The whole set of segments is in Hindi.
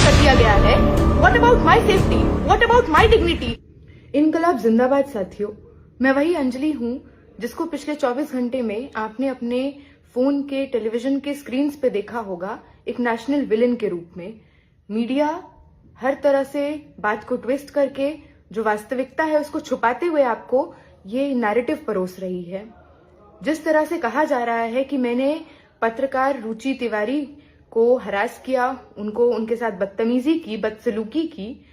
कर दिया गया है। What about my safety, what about my dignity. इनकलाब जिंदाबाद साथियों, मैं वही अंजलि हूं जिसको पिछले 24 घंटे में आपने अपने फोन के, टेलीविजन के स्क्रीन पे देखा होगा एक नेशनल विलेन के रूप में। मीडिया हर तरह से बात को ट्विस्ट करके जो वास्तविकता है उसको छुपाते हुए आपको ये नैरेटिव परोस रही है। जिस तरह से कहा जा रहा है कि मैंने पत्रकार रुचि तिवारी को हरास किया, उनको उनके साथ बदतमीजी की, बदसलूकी की,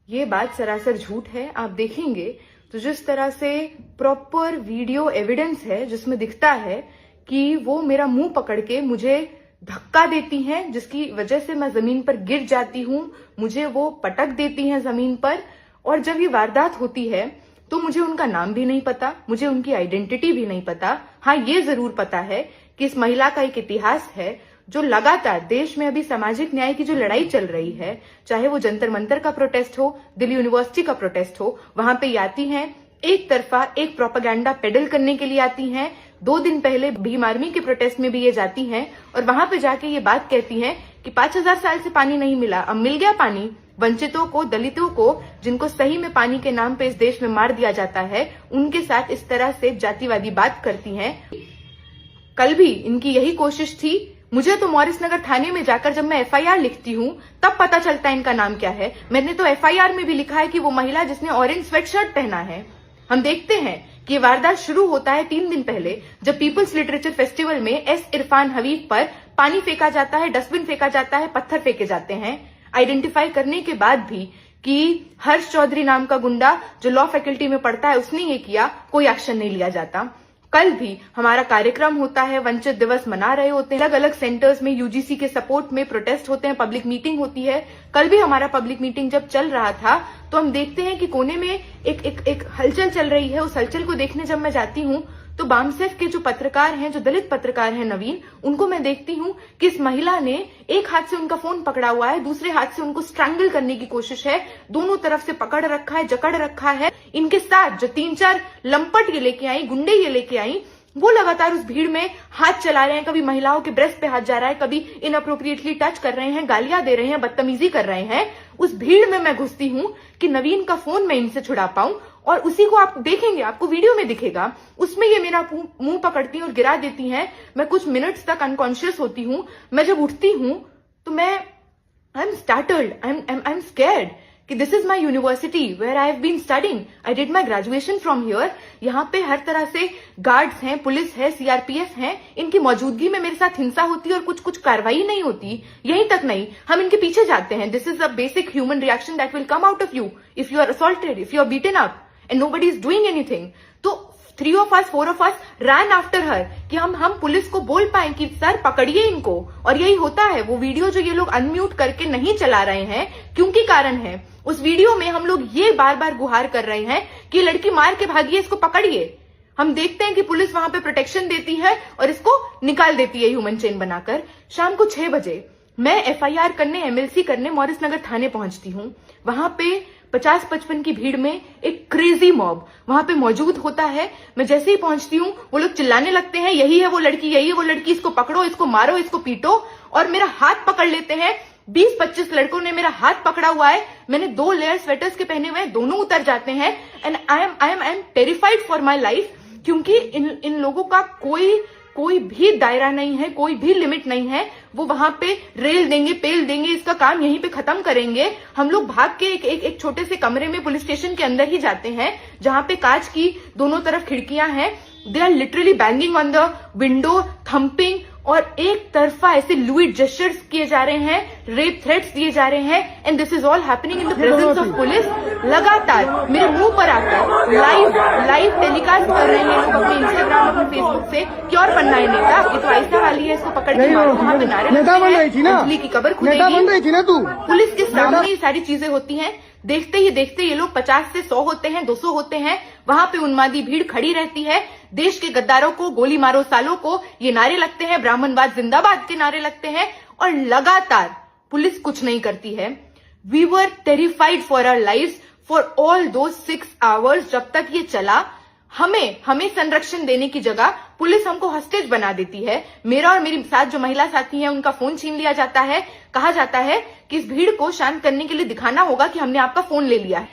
ये बात सरासर झूठ है। आप देखेंगे तो जिस तरह से प्रॉपर वीडियो एविडेंस है जिसमें दिखता है कि वो मेरा मुंह पकड़ के मुझे धक्का देती हैं, जिसकी वजह से मैं जमीन पर गिर जाती हूं, मुझे वो पटक देती हैं जमीन पर। और जब ये वारदात होती है तो मुझे उनका नाम भी नहीं पता, मुझे उनकी आइडेंटिटी भी नहीं पता। हाँ, ये जरूर पता है कि इस महिला का एक इतिहास है जो लगातार देश में अभी सामाजिक न्याय की जो लड़ाई चल रही है, चाहे वो जंतर मंतर का प्रोटेस्ट हो, दिल्ली यूनिवर्सिटी का प्रोटेस्ट हो, वहां पे आती हैं, एक तरफा एक प्रोपेगेंडा पेडल करने के लिए आती हैं। 2 दिन पहले भीम आर्मी के प्रोटेस्ट में भी ये जाती हैं और वहां पे जाके ये बात कहती हैं कि 5000 साल से पानी नहीं मिला, अब मिल गया पानी। वंचितों को, दलितों को, जिनको सही में पानी के नाम पे इस देश में मार दिया जाता है, उनके साथ इस तरह से जातिवादी बात करती हैं। कल भी इनकी यही कोशिश थी। मुझे तो मॉरिस नगर थाने में जाकर जब मैं एफआईआर लिखती हूँ तब पता चलता है इनका नाम क्या है। मैंने तो एफआईआर में भी लिखा है कि वो महिला जिसने ऑरेंज स्वेटशर्ट पहना है। हम देखते हैं कि वारदात शुरू होता है 3 दिन पहले, जब पीपल्स लिटरेचर फेस्टिवल में एस इरफान हबीब पर पानी फेंका जाता है, डस्टबिन फेंका जाता है, पत्थर फेंके जाते हैं। आइडेंटिफाई करने के बाद भी कि हर्ष चौधरी नाम का गुंडा जो लॉ फैकल्टी में पढ़ता है उसने ये किया, कोई एक्शन नहीं लिया जाता। कल भी हमारा कार्यक्रम होता है, वंचित दिवस मना रहे होते हैं, अलग अलग सेंटर्स में यूजीसी के सपोर्ट में प्रोटेस्ट होते हैं, पब्लिक मीटिंग होती है। कल भी हमारा पब्लिक मीटिंग जब चल रहा था तो हम देखते हैं कि कोने में एक हलचल चल रही है। उस हलचल को देखने जब मैं जाती हूँ तो बामसेफ के जो पत्रकार हैं, जो दलित पत्रकार हैं नवीन, उनको मैं देखती हूँ कि इस महिला ने एक हाथ से उनका फोन पकड़ा हुआ है, दूसरे हाथ से उनको स्ट्रैंगल करने की कोशिश है, दोनों तरफ से पकड़ रखा है, जकड़ रखा है। इनके साथ जो 3-4 लंपट ये लेके आई, गुंडे ये लेके आई, वो लगातार उस भीड़ में हाथ चला रहे हैं। कभी महिलाओं के ब्रेस्ट पे हाथ जा रहा है, कभी इनअप्रोप्रिएटली टच कर रहे हैं, गालियां दे रहे हैं, बदतमीजी कर रहे हैं। उस भीड़ में मैं घुसती हूं कि नवीन का फोन मैं इनसे छुड़ा पाऊं, और उसी को आप देखेंगे, आपको वीडियो में दिखेगा, उसमें ये मेरा मुंह पकड़ती हैं और गिरा देती हैं। मैं कुछ मिनट्स तक अनकॉन्शियस होती हूं। मैं जब उठती हूं तो मैं I am startled, I am scared कि this is my university where I have been studying, I did my graduation from here. यहाँ पे हर तरह से गार्ड्स हैं, पुलिस है, सीआरपीएफ हैं, इनकी मौजूदगी में मेरे साथ हिंसा होती है और कुछ कार्रवाई नहीं होती। यहीं तक नहीं, हम इनके पीछे जाते हैं। This is a basic human reaction that will come out of you if you are assaulted, if you are beaten up and nobody is doing anything. तो 3 of us, 4 of us ran after her कि हम पुलिस को बोल पाए कि सर पकड़िए इनको। और यही होता है। वो वीडियो जो ये लोग अनम्यूट करके नहीं चला रहे हैं, क्योंकि कारण है उस वीडियो में हम लोग ये बार बार गुहार कर रहे हैं कि ये लड़की मार के भागी है, इसको पकड़िए। हम देखते हैं कि पुलिस वहां पे प्रोटेक्शन देती है और इसको निकाल देती है ह्यूमन चेन बनाकर। शाम को 6 बजे मैं एफआईआर करने, एमएलसी करने मॉरिस नगर थाने पहुंचती हूं। वहां पे 50-55 की भीड़ में एक क्रेजी मॉब वहां पे मौजूद होता है। मैं जैसे ही पहुंचती हूँ वो लोग चिल्लाने लगते हैं, यही है वो लड़की, यही है वो लड़की, इसको पकड़ो, इसको मारो, इसको पीटो। और मेरा हाथ पकड़ लेते हैं। 20-25 लड़कों ने मेरा हाथ पकड़ा हुआ है। मैंने 2 लेयर स्वेटर्स के पहने हुए हैं, दोनों उतर जाते हैं। And I am terrified for my life, क्योंकि इन लोगों का कोई भी दायरा नहीं है, कोई भी लिमिट नहीं है। वो वहां पे रेल देंगे, पेल देंगे, इसका काम यहीं पे खत्म करेंगे। हम लोग भाग के एक छोटे से कमरे में पुलिस स्टेशन के अंदर ही जाते हैं, जहां पे कांच की दोनों तरफ खिड़कियां हैं। They are literally banging on the window, thumping, और एक तरफा ऐसे लुइड जेस्चर्स किए जा रहे हैं, रेप थ्रेट्स दिए जा रहे हैं। And this is all happening in the presence of police. लगातार मेरे मुंह पर आकर लाइव टेलीकास्ट कर रहे हैं लोग अपने इंस्टाग्राम, अपने फेसबुक से कि और बनना है नेता, ये तो ऐसा वाली है, इसको पकड़ के मारो। वहां पे नारे लगते हैं, अंजलि की कब्र खुदेगी। पुलिस के सामने ये सारी चीजें होती हैं। देखते ही देखते ये लोग 50 से 100 होते हैं, 200 होते हैं। वहां पे उन्मादी भीड़ खड़ी रहती है। देश के गद्दारों को गोली मारो सालों को, ये नारे लगते हैं, ब्राह्मणवाद जिंदाबाद के नारे लगते हैं, और लगातार पुलिस कुछ नहीं करती है। We were terrified for our lives for all those 6 hours। जब तक ये चला, हमें संरक्षण देने की जगह पुलिस हमको हॉस्टेज बना देती है, मेरा और मेरी साथ जो महिला साथी हैं उनका फोन छीन लिया जाता है, कहा जाता है कि इस भीड़ को शांत करने के लिए दिखाना होगा कि हमने आपका फोन ले लिया है।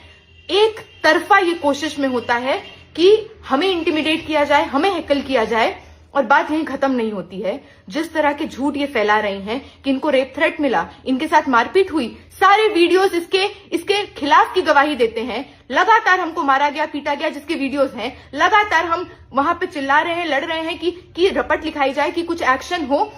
एक तरफा ये कोशिश में होता है कि हमें इंटिमिडेट किया जाए, हमें हैकल किया जाए, और बात यहीं खत्म नहीं होती है। जिस तरह के झूठ ये फैला रही हैं कि इनको रेप थ्रेट मिला, इनके साथ मारपीट हुई, सारे वीडियोस इसके खिलाफ की गवाही देते हैं। लगातार हमको मारा गया, पीटा गया, जिसके वीडियोस हैं, लगातार हम वहां पे चिल्ला रहे हैं, लड़ रहे हैं कि रपट लिखाई जाए, कि कुछ एक्शन हो।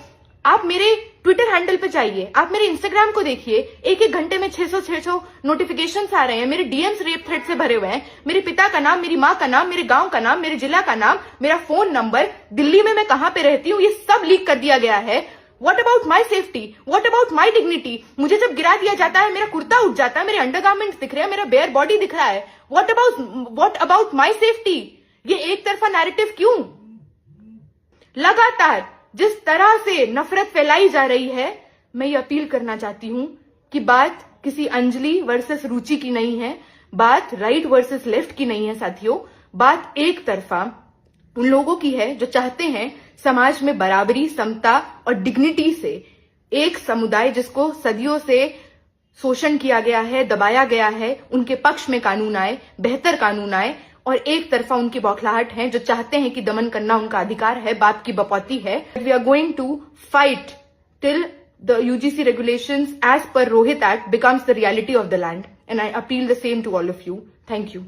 आप मेरे ट्विटर हैंडल पे जाइए, आप मेरे इंस्टाग्राम को देखिए, एक एक घंटे में 600 नोटिफिकेशंस आ रहे हैं, मेरे डीएम्स रेप थ्रेट से भरे हुए हैं। मेरे पिता का नाम, मेरी माँ का नाम, मेरे गांव का नाम, मेरे जिला का नाम, मेरा फोन नंबर, दिल्ली में मैं कहां पे रहती हूँ, ये सब लीक कर दिया गया है। What about my safety, what about my dignity? मुझे जब गिरा दिया जाता है, मेरा कुर्ता उठ जाता है, मेरे अंडरगारमेंट्स दिख रहे हैं, मेरा बेयर बॉडी दिख रहा है। What about my safety? ये एक तरफा नैरेटिव क्यों? लगातार जिस तरह से नफरत फैलाई जा रही है, मैं ये अपील करना चाहती हूं कि बात किसी अंजलि वर्सेस रुचि की नहीं है, बात राइट वर्सेस लेफ्ट की नहीं है साथियों, बात एक तरफा उन लोगों की है जो चाहते हैं समाज में बराबरी, समता और डिग्निटी से एक समुदाय जिसको सदियों से शोषण किया गया है, दबाया गया है, उनके पक्ष में कानून आए, बेहतर कानून आए। और एक तरफा उनकी बौखलाहट है जो चाहते हैं कि दमन करना उनका अधिकार है, बाप की बपौती है। We are going to fight till the UGC regulations as per Rohit Act becomes the reality of the land, and I appeal the same to all of you. Thank you.